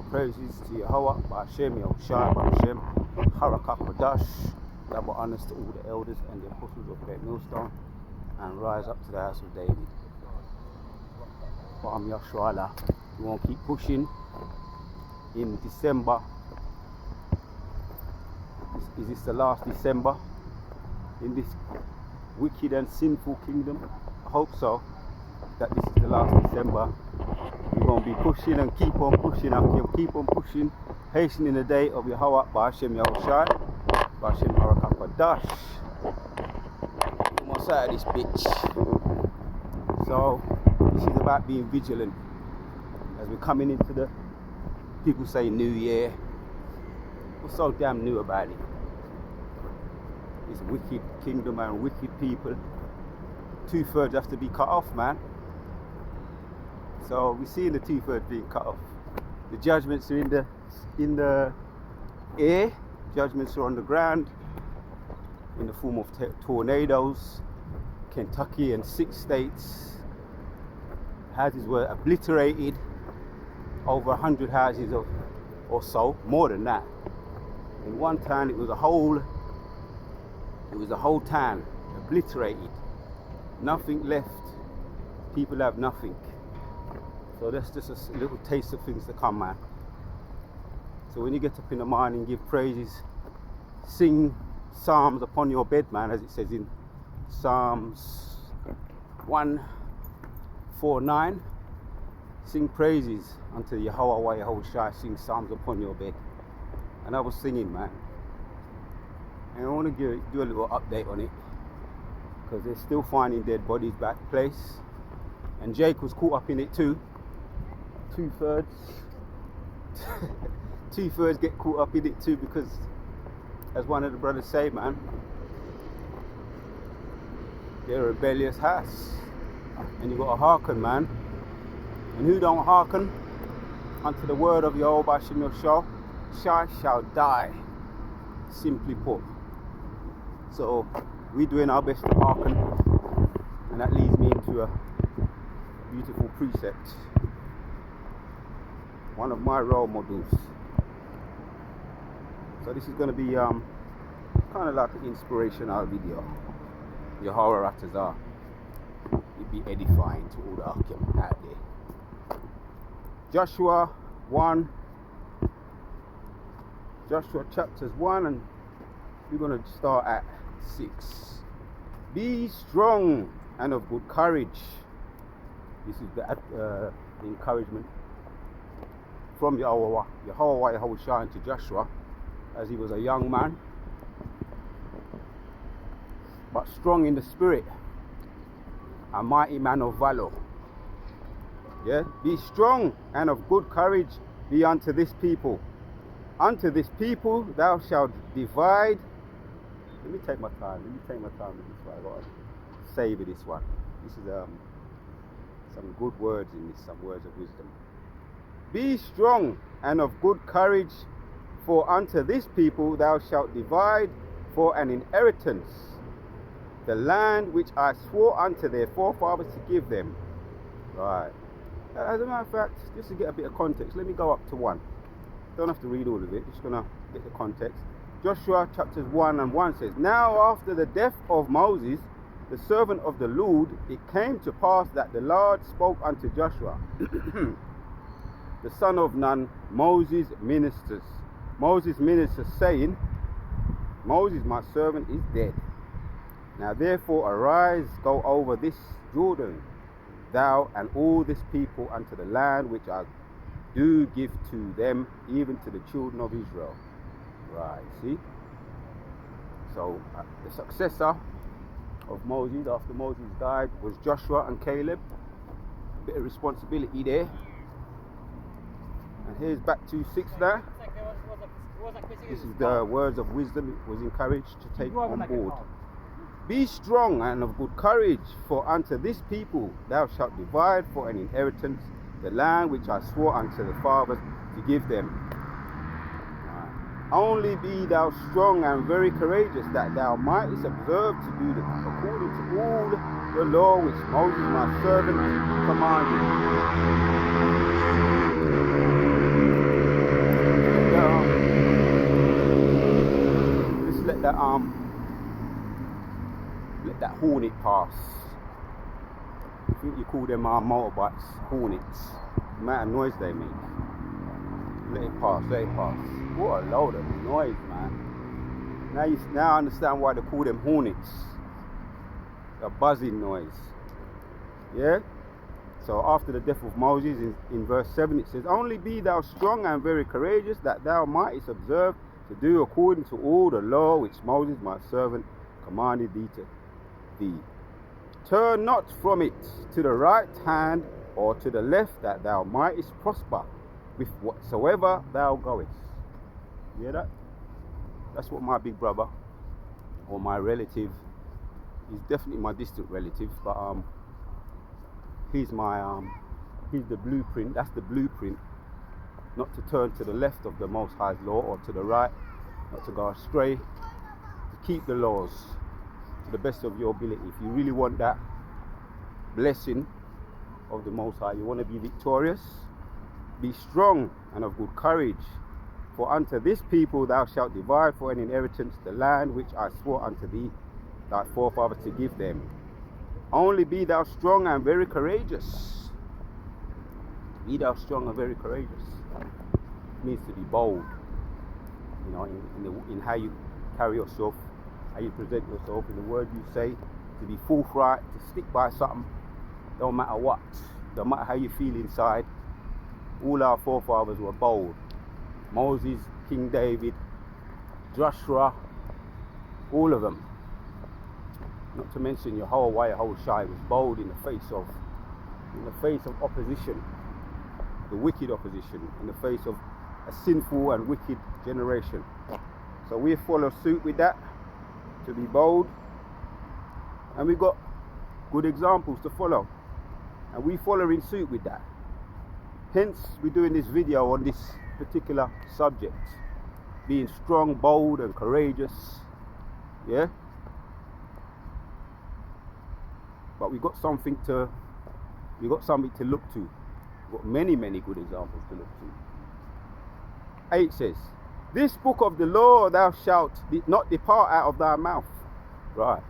All praises to Yahweh, Ba'ashem, Yahushua, Ba'ashem, Harakah Kodash. Double honors to all the elders and the apostles of Great Millstone, and rise up to the house of David. Ba'am Yahshua Allah. We won't keep pushing. In December, is this the last December in this wicked and sinful kingdom? I hope so, that this is the last December. We're going to be pushing and keep on pushing and keep on pushing, hastening the day of Yahweh, Ba'ashem Yahushua, Ba'ashem Harakah Kodash. On my side of this bitch. So, this is about being vigilant as we're coming into the, people say New Year. What's so damn new about it? This wicked kingdom and wicked people. 2/3 have to be cut off, man. So we're seeing the 2/3 being cut off. The judgments are in the air. Judgments are on the ground in the form of tornadoes. Kentucky and 6 states. Houses were obliterated. Over 100 houses or so, more than that. In one town, it was a whole town obliterated. Nothing left. People have nothing. So that's just a little taste of things to come, man. So when you get up in the morning, give praises, sing psalms upon your bed, man, as it says in Psalms 149. Sing praises unto Yahweh Yahushua, sing psalms upon your bed. And I was singing, man. And I want to do a little update on it, because they're still finding dead bodies back to place. And Jake was caught up in it too. 2/3 2/3 get caught up in it too, because as one of the brothers say, man, they're a rebellious house. And you got to hearken, man. And who don't hearken unto the word of Yahweh Ba'ashem Yahushua shall die, simply put. So we're doing our best to hearken, and that leads me into a beautiful precept. One of my role models. So this is going to be kind of like an inspirational video. Yahweh Ratazar. It'd be edifying to all the Akim out there. Joshua chapters 1, and we're going to start at 6. Be strong and of good courage. This is the encouragement from Yahweh Yahushua to Joshua as he was a young man, but strong in the spirit, a mighty man of valor. Yeah, be strong and of good courage, be unto this people. Unto this people thou shalt divide. Let me take my time with this one. I gotta savor this one. This is some good words in this, some words of wisdom. Be strong and of good courage, for unto this people thou shalt divide for an inheritance the land which I swore unto their forefathers to give them. Right. As a matter of fact, just to get a bit of context, let me go up to 1. Don't have to read all of it, just gonna get the context. Joshua chapters 1 and 1 says, Now after the death of Moses, the servant of the Lord, it came to pass that the Lord spoke unto Joshua, the son of Nun, Moses' ministers, saying, Moses my servant is dead. Now therefore arise, go over this Jordan, thou and all this people, unto the land which I do give to them, even to the children of Israel. Right, see? So the successor of Moses after Moses died was Joshua and Caleb. Bit of responsibility there. And here's back to 6 now. This is the words of wisdom it was encouraged to take on board. Be strong and of good courage, for unto this people thou shalt divide for an inheritance the land which I swore unto the fathers to give them. Only be thou strong and very courageous, that thou mightest observe to do according to all the law which Moses my servant commanded. that hornet pass. I think you call them motorbikes hornets. The amount of noise they make. Let it pass, let it pass. What a load of noise, man. Now I understand why they call them hornets. A buzzing noise. Yeah? So after the death of Moses, in verse 7 it says, "Only be thou strong and very courageous, that thou mightest observe to do according to all the law which Moses my servant commanded thee to thee. Turn not from it to the right hand or to the left, that thou mightest prosper with whatsoever thou goest." You hear that? That's what my big brother, or my relative, he's definitely my distant relative, but he's the blueprint. That's the blueprint. Not to turn to the left of the Most High's law or to the right, not to go astray, to keep the laws to the best of your ability. If you really want that blessing of the Most High, you want to be victorious, be strong and of good courage. For unto this people thou shalt divide for an inheritance the land which I swore unto thee, thy forefathers, to give them. Only be thou strong and very courageous. Be thou strong and very courageous. It means to be bold, you know, in how you carry yourself, how you present yourself, in the words you say, to be forthright, to stick by something, don't matter what, don't matter how you feel inside. All our forefathers were bold. Moses, King David, Joshua, all of them. Not to mention Yehoshua was bold in the face of opposition, the wicked opposition, in the face of a sinful and wicked generation. So we follow suit with that, to be bold, and we got good examples to follow, and we follow in suit with that. Hence we're doing this video on this particular subject, being strong, bold and courageous. Yeah, but we got something to look to. We've got many good examples to look to. 8 says, "This book of the law thou shalt not depart out of thy mouth." Right.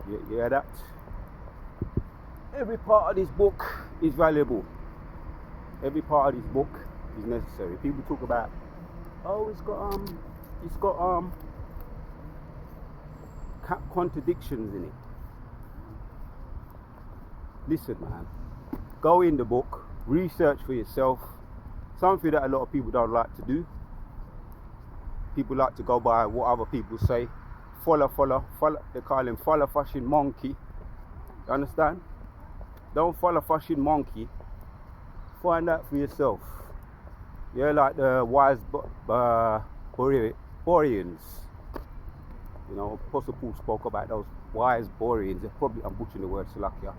You hear that? Every part of this book is valuable. Every part of this book is necessary. People talk about, oh, it's got contradictions in it. Listen, man, go in the book, research for yourself. Something that a lot of people don't like to do. People like to go by what other people say. Follow. They call him follow fashion monkey. You understand? Don't follow fashion monkey. Find out for yourself. Yeah, like the wise Boreans. You know, Apostle Paul spoke about those wise Boreans. I'm butchering the word Salakia.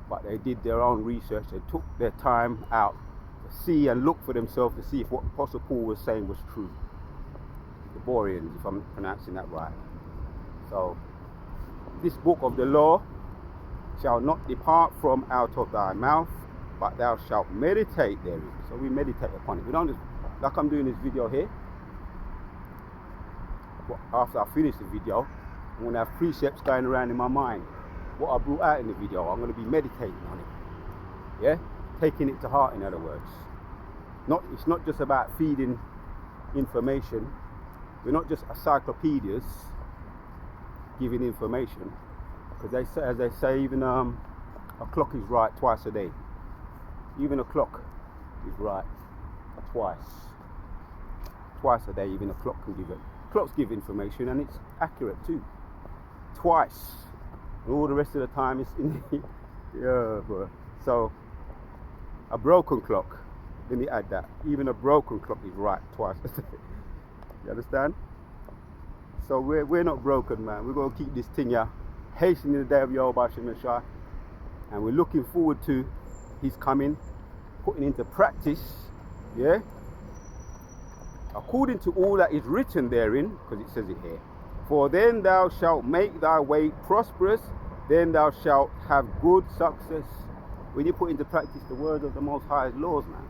But they did their own research. They took their time out to see and look for themselves to see if what Apostle Paul was saying was true. The Boreans, if I'm pronouncing that right. So, this book of the law shall not depart from out of thy mouth, but thou shalt meditate therein. So we meditate upon it. We don't just, like I'm doing this video here. But after I finish the video, I'm going to have precepts going around in my mind. What I brought out in the video, I'm going to be meditating on it. Yeah? Taking it to heart, in other words. It's not just about feeding information. We're not just encyclopedias giving information. Because as they say, even a clock is right twice a day. Even a clock is right twice a day. Even a clock can give it. Clocks give information, and it's accurate too. Twice, and all the rest of the time it's in. Yeah, bro. So a broken clock. Let me add that. Even a broken clock is right twice a day. You understand? So we're not broken, man. We're gonna keep this thing here, hastening the day of Yehovah Shemeshah, and we're looking forward to his coming, putting into practice, yeah, according to all that is written therein, because it says it here. For then thou shalt make thy way prosperous, then thou shalt have good success. When you put into practice the word of the Most High's laws, man,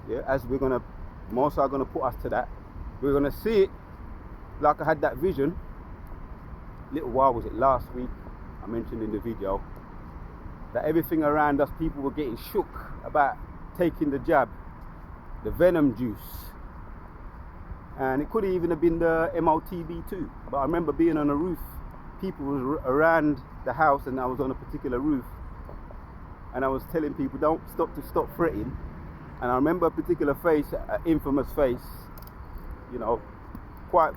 yeah, as Most High gonna put us to that, we're gonna see it like I had that vision, little while was it last week, I mentioned in the video, that everything around us, people were getting shook about taking the jab, the venom juice. And it could even have been the MOTB too. But I remember being on a roof, people was around the house, and I was on a particular roof, and I was telling people don't stop fretting. And I remember a particular face, an infamous face, you know, quite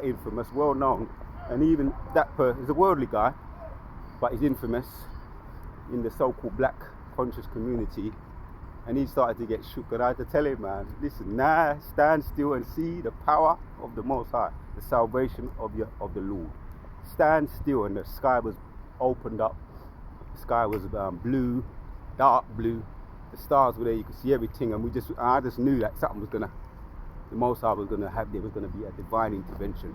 infamous, well known, and even that person is a worldly guy, but he's infamous in the so-called black conscious community. And he started to get shook, and I had to tell him, man, listen, stand still and see the power of the Most High, the salvation of the Lord. Stand still, and the sky was opened up. The sky was blue, dark blue. The stars were there, you could see everything, and I just knew that something was the Most High was gonna have, there was gonna be a divine intervention.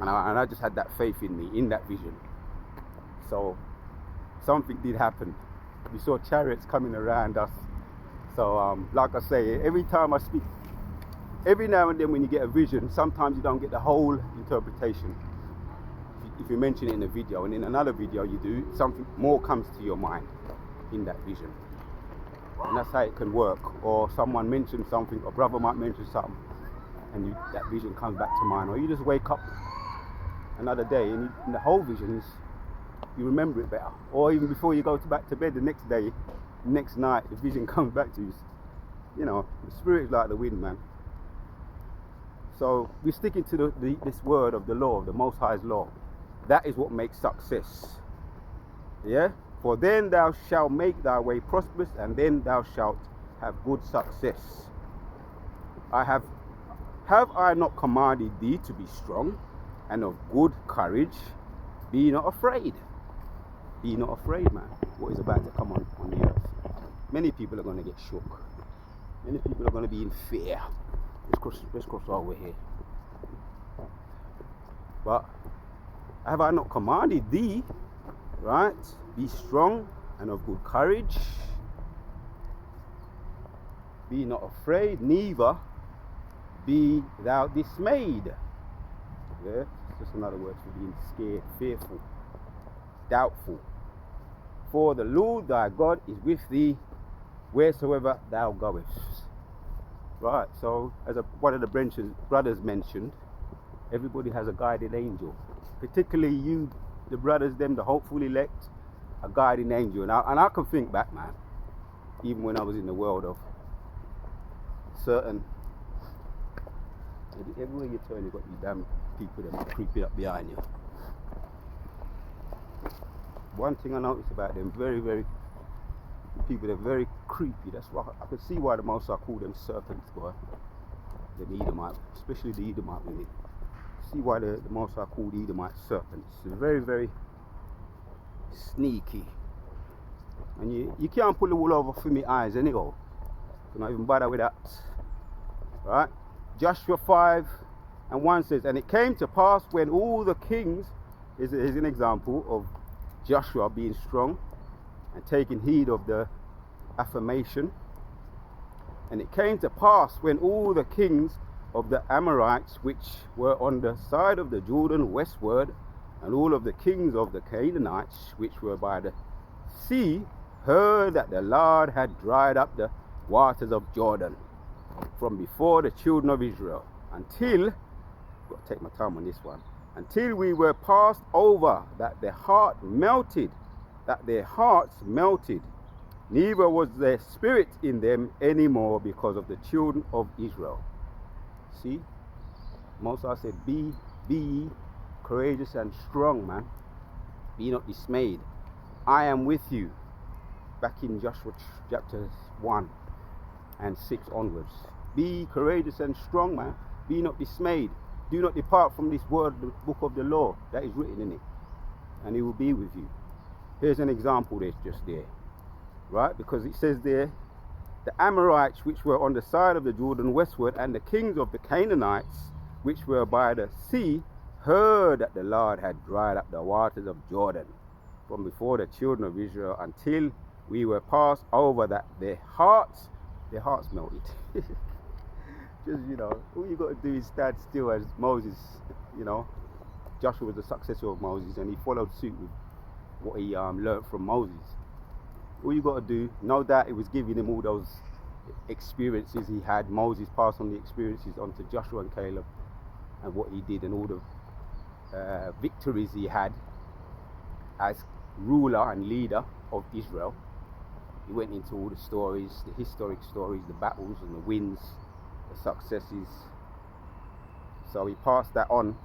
And I just had that faith in me, in that vision. So something did happen. We saw chariots coming around us. So like I say, every time I speak, every now and then when you get a vision, sometimes you don't get the whole interpretation. If you mention it in a video, and in another video you do, something more comes to your mind in that vision. And that's how it can work. Or someone mentions something, or brother might mention something, and that vision comes back to mind. Or you just wake up another day, and the whole vision is, you remember it better. Or even before you go back to bed the next day, next night, the vision comes back to you. You know, the spirit is like the wind, man. So we're sticking to this word of the law, of the Most High's law. That is what makes success. Yeah? For then thou shalt make thy way prosperous, and then thou shalt have good success. Have I not commanded thee to be strong and of good courage? Be not afraid. Be not afraid, man. What is about to come on the earth? Many people are going to get shook. Many people are going to be in fear. Let's cross over here. But have I not commanded thee, right? Be strong and of good courage. Be not afraid, neither be thou dismayed. Yeah, it's just another word for being scared, fearful, doubtful. For the Lord thy God is with thee wheresoever thou goest. Right, so as one of the brothers mentioned, everybody has a guardian angel. Particularly you, the brothers, them, the hopeful elect, a guardian angel. And I can think back, man, even when I was in the world of certain, everywhere you turn, you've got these damn people that are creeping up behind you. One thing I noticed about them, very people, they're very creepy. That's why I could see why the Most High call them serpents, boy. The Edomite, especially the Edomite women. See why the Most High called the Edomite serpents. They're very sneaky. And you can't pull the wool over for me eyes anyhow. So not even bother with that. Right? Joshua 5:1 says, and it came to pass when all the kings, is an example of Joshua being strong and taking heed of the affirmation. And it came to pass when all the kings of the Amorites which were on the side of the Jordan westward, and all of the kings of the Canaanites which were by the sea, heard that the Lord had dried up the waters of Jordan from before the children of Israel, until, got to take my time on this one, until we were passed over, that their hearts melted, neither was there spirit in them anymore because of the children of Israel. See, Moses said, be ye courageous and strong, man. Be not dismayed. I am with you. Back in Joshua chapters 1 and 6 onwards. Be courageous and strong, man. Be not dismayed. Do not depart from this word, the book of the law that is written in it, and it will be with you. Here's an example that's just there, right? Because it says there, the Amorites which were on the side of the Jordan westward, and the kings of the Canaanites which were by the sea, heard that the Lord had dried up the waters of Jordan from before the children of Israel, until we were passed over, that their hearts melted. Just, all you got to do is stand still as Moses, you know. Joshua was the successor of Moses, and he followed suit with what he learned from Moses. All you got to do, no doubt it was giving him all those experiences he had. Moses passed on the experiences onto Joshua and Caleb, and what he did, and all the victories he had as ruler and leader of Israel. He went into all the stories, the historic stories, the battles and the wins, the successes. So he passed that on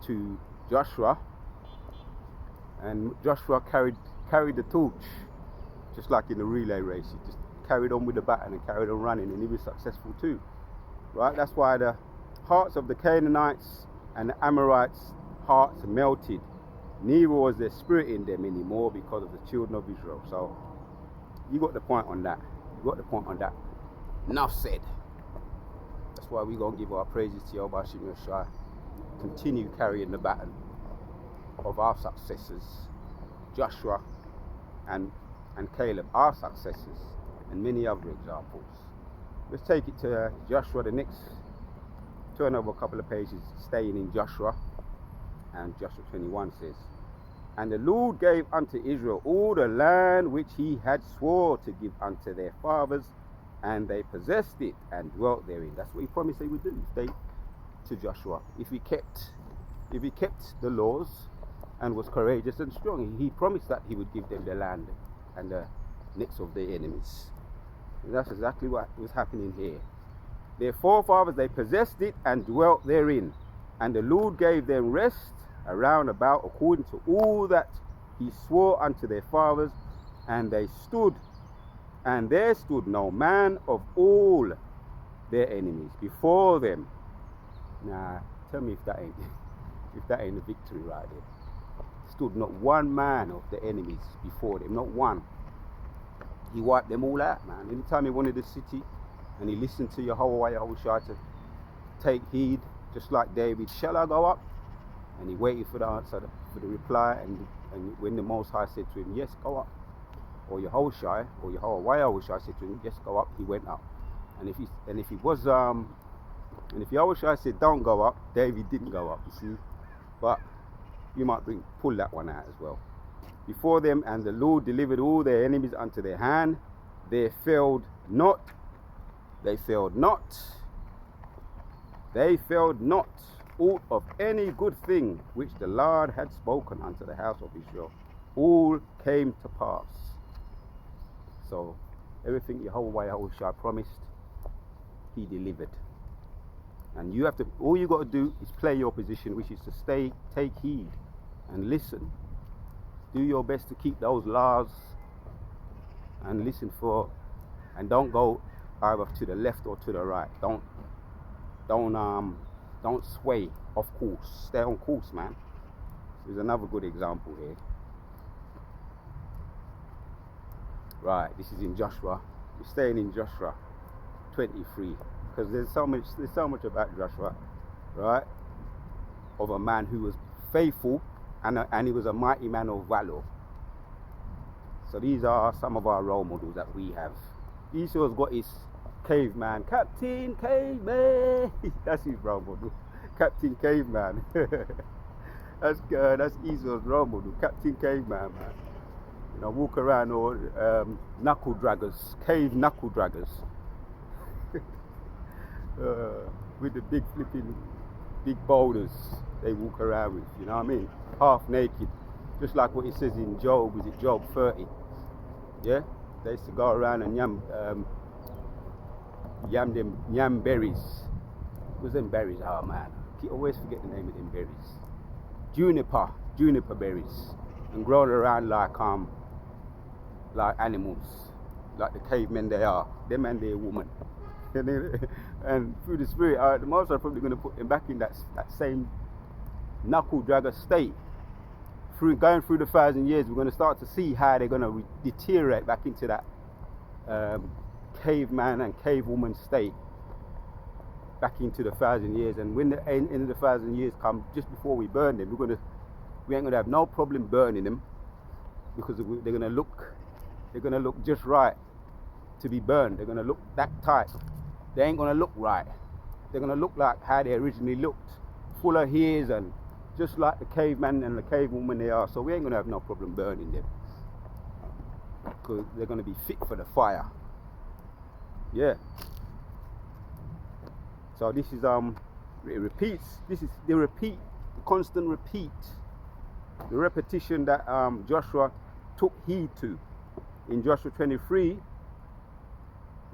to Joshua, and Joshua carried the torch, just like in the relay race. He just carried on with the baton and carried on running, and he was successful too. Right? That's why the hearts of the Canaanites and the Amorites' hearts melted. Neither was there spirit in them anymore because of the children of Israel. So you got the point on that. Enough said. That's why we're going to give our praises to Yahweh Hashem Yeshua. Continue carrying the baton of our successors, Joshua and Caleb, our successors, and many other examples. Let's take it to Joshua, the next. Turn over a couple of pages, staying in Joshua. And Joshua 21 says, "And the Lord gave unto Israel all the land which he had swore to give unto their fathers, and they possessed it and dwelt therein." That's what he promised they would do. To Joshua, if he kept the laws and was courageous and strong, he promised that he would give them the land and the necks of their enemies. And that's exactly what was happening here. Their forefathers, they possessed it and dwelt therein, and the Lord gave them rest around about according to all that he swore unto their fathers, and they stood, and there stood no man of all their enemies before them. Now, tell me if that ain't a victory right there. Stood not one man of the enemies before them, not one. He wiped them all out, man. Anytime he wanted a city, and he listened to Yahweh Yahushua to take heed, just like David, shall I go up? And he waited for the answer, for the reply, and when the Most High said to him, yes, go up, or Yahushua, or Yahweh Yahushua said to him, yes, go up, he went up. And if Yahushua said don't go up, David didn't go up, you see. But you might pull that one out as well. Before them, and the Lord delivered all their enemies unto their hand. They failed not aught of any good thing which the Lord had spoken unto the house of Israel. All came to pass. So everything Yahweh Yahushua promised, he delivered. And all you got to do is play your position, which is to take heed and listen. Do your best to keep those laws and listen for, and don't go either to the left or to the right. Don't sway off course. Stay on course, man. There's another good example here. Right, this is in Joshua. We're staying in Joshua 23. Because there's so much about Joshua, right? Of a man who was faithful and he was a mighty man of valor. So these are some of our role models that we have. Esau's got his caveman, Captain Caveman. That's his role model, Captain Caveman. That's Esau's role model, Captain Caveman, man. Walk around, or knuckle draggers, cave knuckle draggers. With the big boulders they walk around with, you know what I mean? Half naked, just like what it says in Job. Is it Job 30? Yeah, they used to go around and yam berries. What was them berries? Oh man, I always forget the name of them berries. Juniper berries, and growing around like animals, like the cavemen they are. Them and their woman. And through the Spirit, the Most are probably going to put them back in that same knuckle dragger state. Going through the 1,000 years, we're going to start to see how they're going to deteriorate back into that caveman and cavewoman state, back into the 1,000 years. And when the end of the 1,000 years come, just before we burn them, we ain't going to have no problem burning them, because they're going to look just right to be burned. They're going to look that tight. They ain't going to look right. they're going to look like how they originally looked, full of hairs and just like the caveman and the cavewoman they are. So we ain't going to have no problem burning them, because they're going to be fit for the fire. Yeah. So this is it repeats. This is the repeat, the constant repeat, the repetition that Joshua took heed to. In Joshua 23,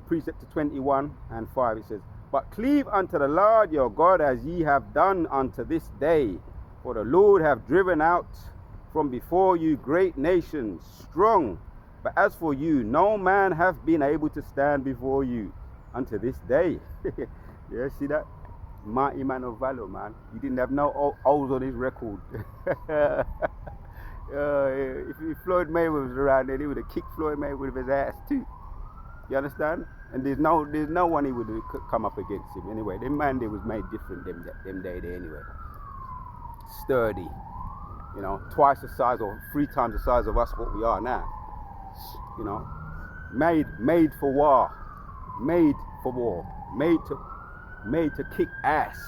precept to 21 and 5, it says, "But cleave unto the Lord your God as ye have done unto this day, for the Lord hath driven out from before you great nations, strong. But as for you, no man hath been able to stand before you unto this day." Yeah, see that? Mighty man of valor, man. He didn't have no O's on his record. If Floyd Mayweather was around there, he would have kicked Floyd Mayweather with his ass too. You understand? And there's no one he would have come up against him anyway. The man they was made different them day there anyway. Sturdy, you know, twice the size or 3 times the size of us what we are now. You know, made for war, made to kick ass.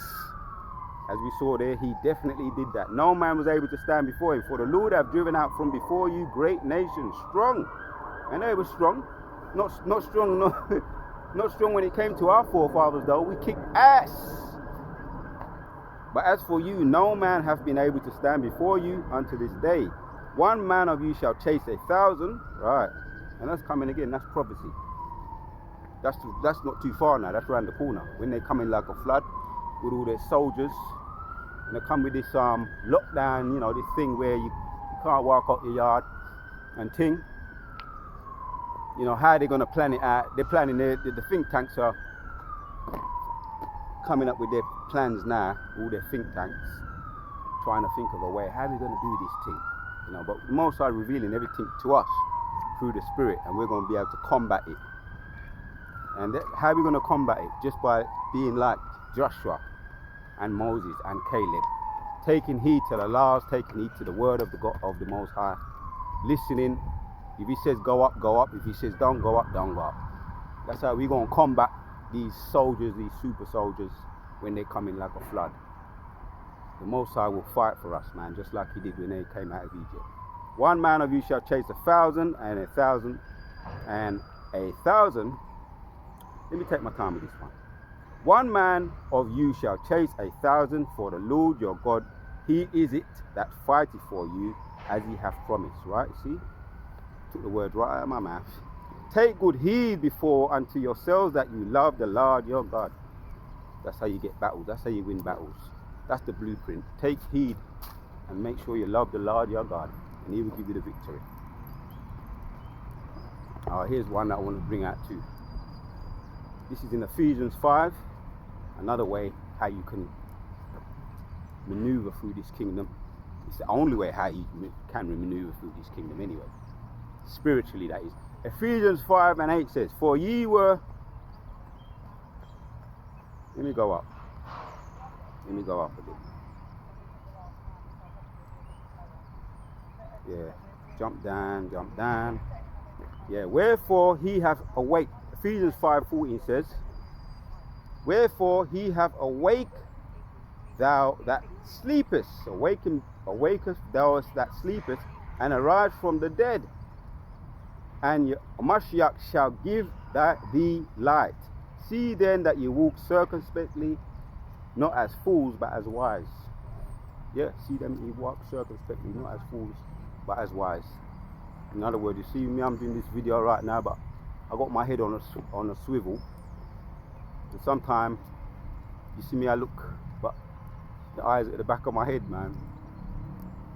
As we saw there, he definitely did that. No man was able to stand before him, for the Lord have driven out from before you great nations, strong. And they were strong. Not strong, not strong when it came to our forefathers though. We kicked ass. But as for you, no man hath been able to stand before you unto this day. 1 man of you shall chase 1,000. Right. And that's coming again, that's prophecy. That's not too far now, that's around the corner. When they come in like a flood with all their soldiers, and they come with this lockdown, you know, this thing where you can't walk out your yard and ting. You know, how they're going to plan it out. They're planning, the think tanks are coming up with their plans now, all their think tanks, trying to think of a way, how are we going to do this thing? You know, but the Most High revealing everything to us through the Spirit, and we're going to be able to combat it. And how are we going to combat it? Just by being like Joshua and Moses and Caleb, taking heed to the laws, taking heed to the word of the God of the Most High, listening. If he says go up, go up. If he says don't go up, don't go up. That's how we're going to combat these soldiers, these super soldiers, when they come in like a flood. The Most High will fight for us, man, just like he did when they came out of Egypt. 1 man of you shall chase 1,000, and 1,000, and 1,000. Let me take my time with this one. 1 man of you shall chase 1,000, for the Lord your God, he is it that fighteth for you, as he hath promised. Right? See? Took the words right out of my mouth. Take good heed before unto yourselves that you love the Lord your God. That's how you get battles. That's how you win battles. That's the blueprint. Take heed and make sure you love the Lord your God, and he will give you the victory. Here's one that I want to bring out too. This is in Ephesians 5. Another way how you can maneuver through this kingdom. It's the only way how you can maneuver through this kingdom anyway. Spiritually, that is. Ephesians 5 and 8 says, "For ye were..." Let me go up a bit. Yeah, jump down. Yeah, wherefore he hath awake. Ephesians 5:14 says, "Wherefore he hath awake thou that sleepest, awakest thou that sleepest, and arise from the dead, and Mashiach shall give thee light. See then that you walk circumspectly, not as fools, but as wise." Yeah, see them, you walk circumspectly, not as fools, but as wise. In other words, you see me, I'm doing this video right now, but I got my head on a swivel. And sometimes you see me, I look, but the eyes at the back of my head, man.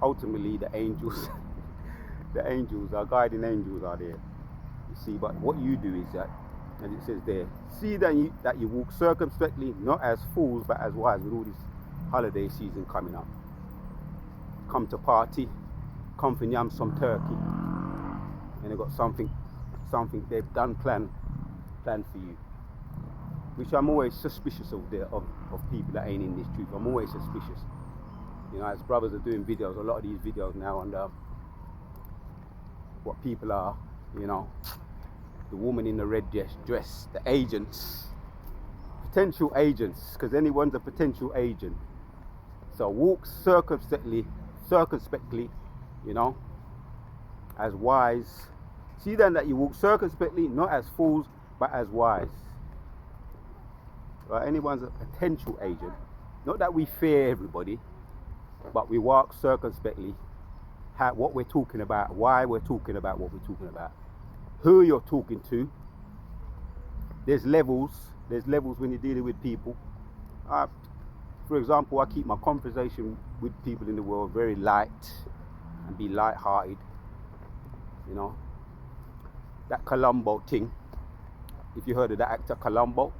Ultimately, the angels, our guiding angels are there. You see, but what you do is that, as it says there, see that you walk circumspectly, not as fools, but as wise. With all this holiday season coming up, come to party, come for yam some turkey, and they've got something they've done planned for you. Which I'm always suspicious of people that ain't in this truth. I'm always suspicious. You know, as brothers are doing videos, a lot of these videos now on what people are, you know, the woman in the red dress, the agents potential agents, because anyone's a potential agent. So walk circumspectly, you know, as wise. See then that you walk circumspectly, not as fools, but as wise. Right? Anyone's a potential agent. Not that we fear everybody, but we walk circumspectly. What we're talking about, why we're talking about what we're talking about, who you're talking to. There's levels when you're dealing with people. For example, I keep my conversation with people in the world very light and be light-hearted. You know, that Columbo thing. If you heard of that actor Columbo,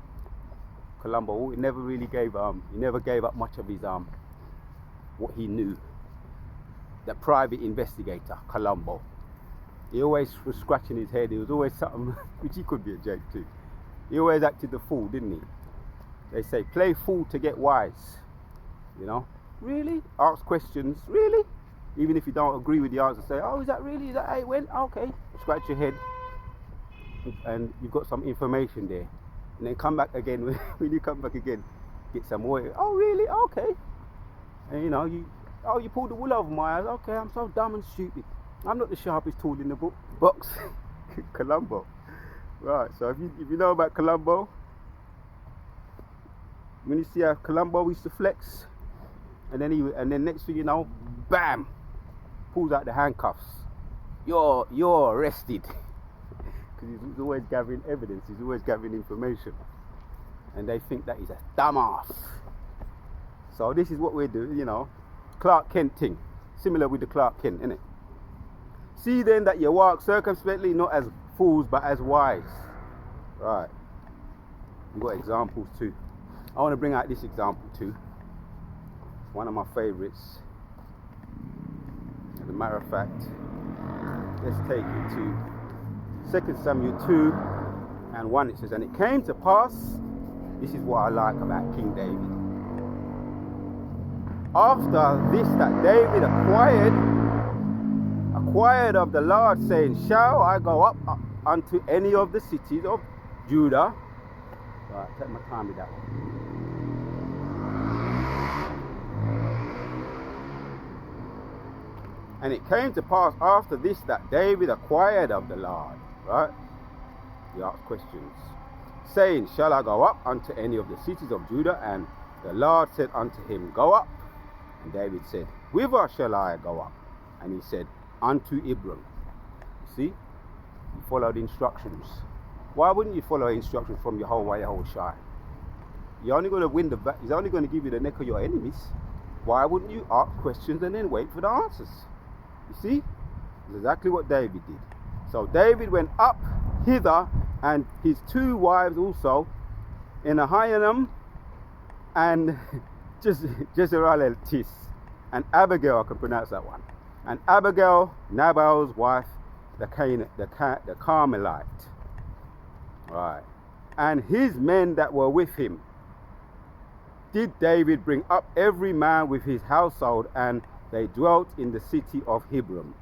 he never really gave up much of his what he knew. The private investigator Columbo. He always was scratching his head. He was always something which he could be a joke too. He always acted the fool, didn't he? They say, play fool to get wise. You know? Really? Ask questions. Really? Even if you don't agree with the answer, say, oh, is that really? Is that how it went? Okay. Scratch your head. And you've got some information there. And then come back again. When you come back again, get some more. Oh, really? Okay. And you know, you pulled the wool over my eyes. Okay, I'm so dumb and stupid. I'm not the sharpest tool in the box. Columbo. Right, so if you know about Columbo, when you see how Columbo used to flex, and then next thing you know, bam, pulls out the handcuffs. You're arrested, because he's always gathering evidence. He's always gathering information, and they think that he's a dumbass. So this is what we're doing, you know, Clark Kent thing, similar with the Clark Kent, innit? See then that you walk circumspectly, not as fools, but as wise. Right. We've got examples too. I want to bring out this example too. It's one of my favorites. As a matter of fact, let's take it to 2 Samuel 2 and 1. It says, and it came to pass, this is what I like about King David. After this that David acquired of the Lord, saying, shall I go up unto any of the cities of Judah? Right, take my time with that one. And it came to pass after this that David acquired of the Lord. Right? He asked questions, saying, shall I go up unto any of the cities of Judah? And the Lord said unto him, go up. And David said, whither shall I go up? And he said, unto Hebron. You see? You followed instructions. Why wouldn't you follow instructions from Yehoshua? You're only going to win he's only going to give you the neck of your enemies. Why wouldn't you ask questions and then wait for the answers? You see? That's exactly what David did. So David went up hither, and his 2 wives also, in Ahinoam and Jezreelitess, and Abigail, I can pronounce that one. And Abigail, Nabal's wife, the Carmelite. Right. And his men that were with him did David bring up every man with his household, and they dwelt in the city of Hebron.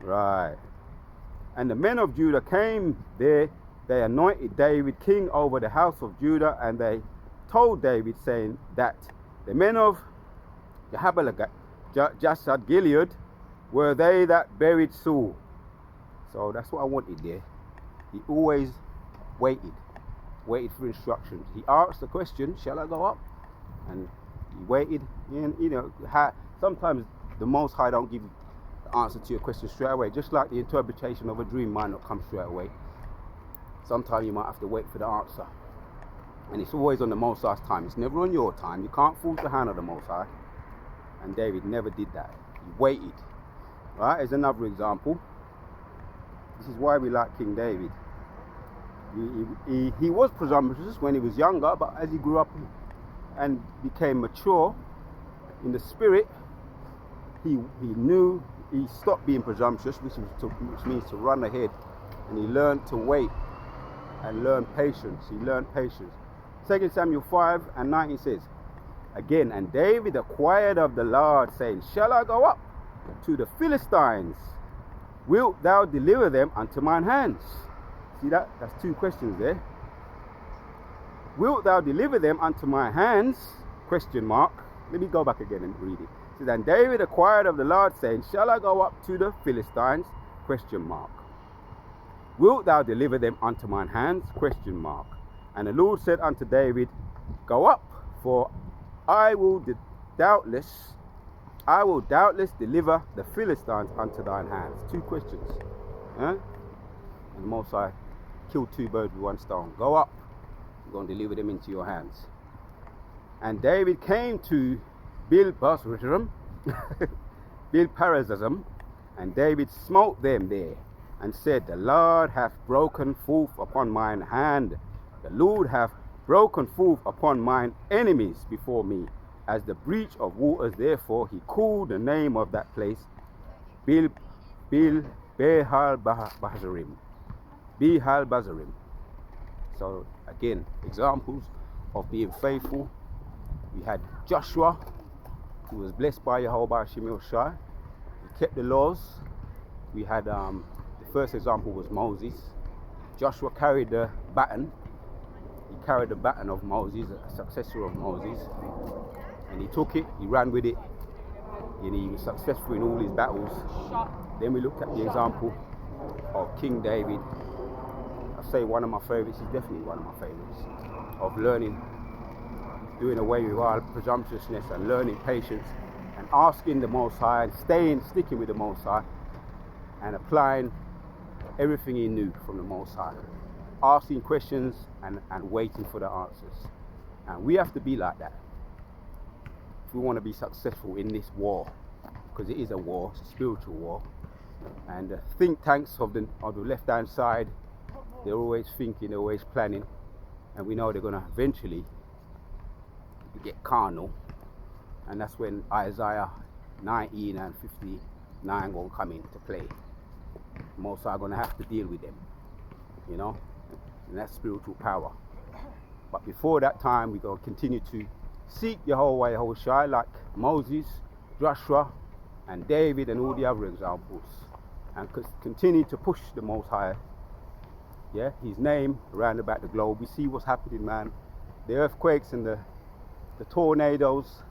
Right. And the men of Judah came there, they anointed David king over the house of Judah, and they told David, saying that the men of Jasad Gilead were they that buried Saul. So that's what I wanted there. He always waited for instructions. He asked the question, shall I go up? And he waited. And you know, sometimes the Most High don't give the answer to your question straight away. Just like the interpretation of a dream might not come straight away. Sometimes you might have to wait for the answer. And it's always on the Most High's time. It's never on your time. You can't force the hand of the Most High. And David never did that. He waited. Right? Here's another example. This is why we like King David. He was presumptuous when he was younger, but as he grew up and became mature in the spirit, he knew, he stopped being presumptuous, which means to run ahead, and he learned to wait and learn patience. He learned patience. 2 Samuel 5 and 19 says, again, and David acquired of the Lord, saying, shall I go up to the Philistines? Wilt thou deliver them unto mine hands? See that? That's 2 questions there. Wilt thou deliver them unto my hands? Question mark. Let me go back again and read it. It says, and David inquired of the Lord, saying, shall I go up to the Philistines? Question mark. Wilt thou deliver them unto mine hands? Question mark. And the Lord said unto David, go up, for I will doubtless deliver the Philistines unto thine hands. Two questions. And the Most High killed two birds with one stone. Go up, I'm going to deliver them into your hands. And David came to Baal-perazim, and David smote them there, and said, the Lord hath broken forth upon mine hand. The Lord hath broken forth upon mine enemies before me, as the breach of waters. Therefore he called the name of that place Baal-perazim. So again, examples of being faithful. We had Joshua, who was blessed by Jehovah Shemel Shai. He kept the laws. We had the first example was Moses. Joshua carried the baton. He carried the baton of Moses, a successor of Moses, and he took it, he ran with it, and he was successful in all his battles. Then we looked at the example of King David. I say one of my favorites, he's definitely one of my favorites, of learning, doing away with all presumptuousness and learning patience and asking the Most High and sticking with the Most High and applying everything he knew from the Most High, asking questions and waiting for the answers. And we have to be like that if we want to be successful in this war, because it is a war, it's a spiritual war. And the think tanks of the left hand side, they're always thinking, they're always planning, and we know they're going to eventually get carnal, and that's when Isaiah 19 and 59 will come into play. Most are going to have to deal with them, you know, and that's spiritual power. But before that time, we're going to continue to seek Jehovah Yahushua like Moses, Joshua, and David, and all the other examples, and continue to push the Most High, his name around about the globe. We see what's happening, man. The earthquakes and the tornadoes,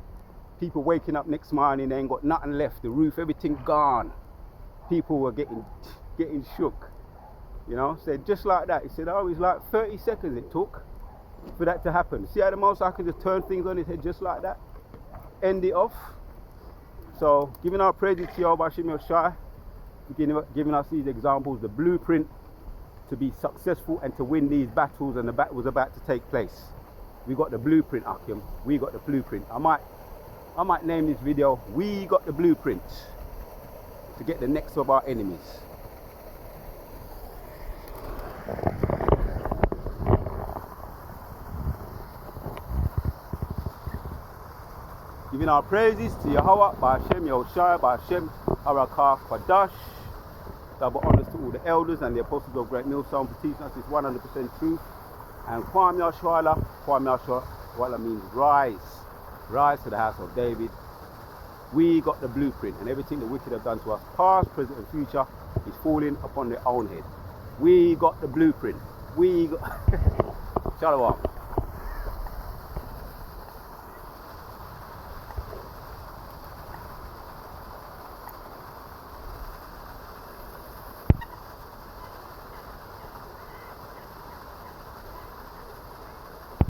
people waking up next morning, they ain't got nothing left, the roof, everything gone. People were getting shook, you know. Said just like that. He said, oh, it's like 30 seconds it took for that to happen. See how the Most High can just turn things on his head just like that, end it off. So giving our praises to Jehovah Shemel Shai, giving us these examples, the blueprint to be successful and to win these battles, and the battle was about to take place. We got the blueprint, Akim. We got the blueprint. I might name this video, we got the blueprint to get the necks of our enemies. Giving our praises to Yahweh, by Hashem Yahushua, by Hashem Arakah Kwadash. Double honors to all the elders and the apostles of Great Millstone for teaching us this 100% truth. And Kwam Yahshua means rise. Rise to the house of David. We got the blueprint, and everything the wicked have done to us, past, present, and future, is falling upon their own head. We got the blueprint. We got Shalom.